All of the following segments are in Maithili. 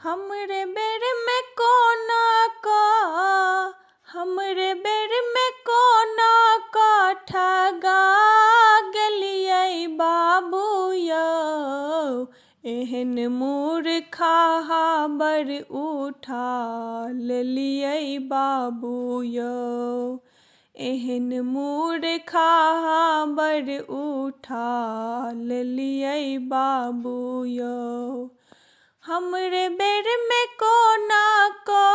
हमरे बेर में कोना का, हमरे बेर में कोना का ठगा गेलियै बाबू यौ। एहन मूर्खा हाबर उठा लेलियै बाबू यौ। एहन मूर्खा हाबर उठा लेलियै बाबू यौ। हमरे बेर में कोना का,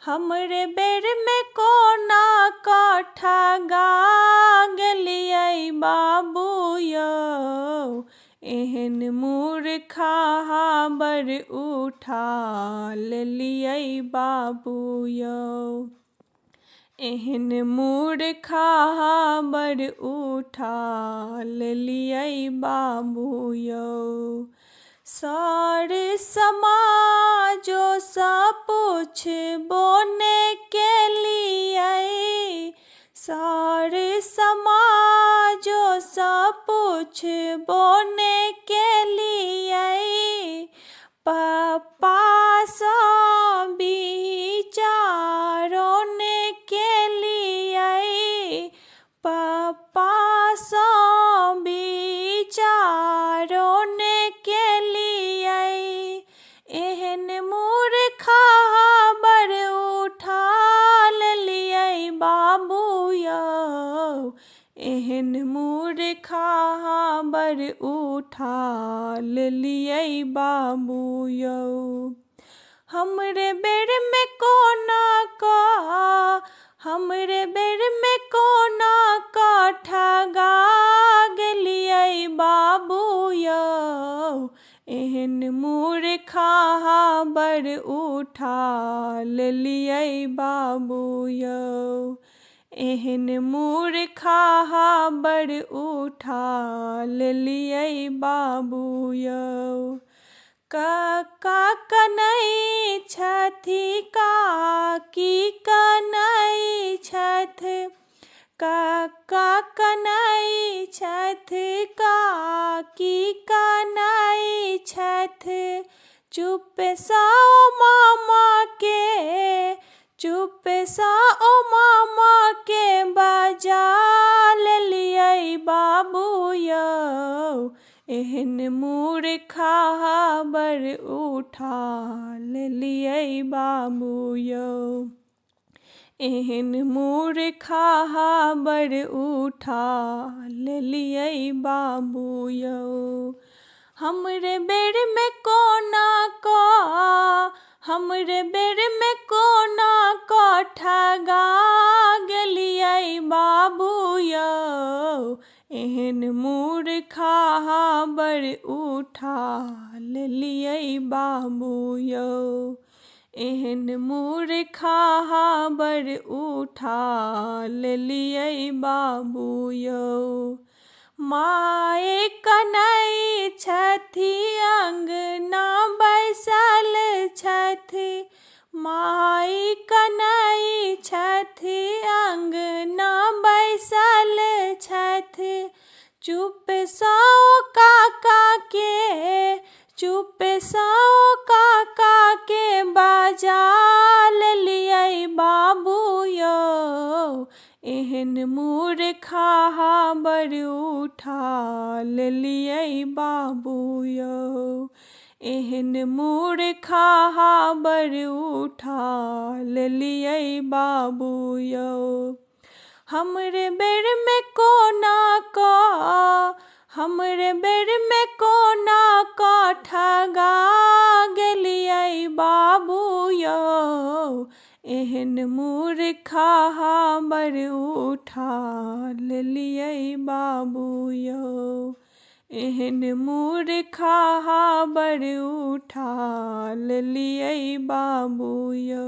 हमरे बेर में कोना का ठगा गेलियै बाबू यौ। एहन मूर्खा हाबर उठा लेलियै बाबू यौ। एहन मूर्खा हाबर उठा लेलियै बाबू यौ। सर समाजो सा पूछबो ने केलियै, सर समाजो सा पूछबो ने केलियै। पप्पा सा विचारो ने केलियै, पप्पा सा विचारो ने केलियै। एहन मूर्खा हाबर उठा लेलियै बाबू यौ। एहन मूर्खा हाबर उठा लेलियै बाबू यौ। हमरे बेर में कोना का, हमरे बेर में कोना का ठगा गेलियै बाबू यौ। एहन मूर्खा हाबर उठा लेलियै बाबू यौ। एहन मूर्खा हाबर उठा लेलियै बाबू यौ। कक्का कनै छथि, काकी कनै छथि, कक्का कनै छथि, काकी कनै छथि। चुप सा ओ मामा के, चुप सा ओ मामा के बजा लेलियै बाबू यौ। एहन मूर्खा हाबर उठा लेलियै बाबू यौ। एहन मूर्खा हाबर उठा लेलियै बाबू यौ। हमरे बेर में कोना का, हमरे बेर में कोना का ठगा गेलियै बाबू यौ। एहन मूर्खा हाबर उठा लेलियै बाबू यौ। एहन मूर्खा हाबर उठा लेलियै बाबू यौ। माय कनै छथि, अंगना बैसल छथि, माय कनै छथि, अंगना बैसल छथि। चुप सा ओ काका के, चुप सा ओ काका के बजा लेलियै बाबू यौ। एहन मूर्खा हाबर उठा लेलियै बाबू यौ। एहन मूर्खा हाबर उठा लेलियै बाबू यौ। हमरे बेर में कोना का, हमरे बेर में कोना का ठगा गेलियै बाबू यौ। एहन मूर्खा हाबर उठा लेलियै बाबू यौ। एहन मूर्खा हाबर उठा लेलियै बाबू यौ।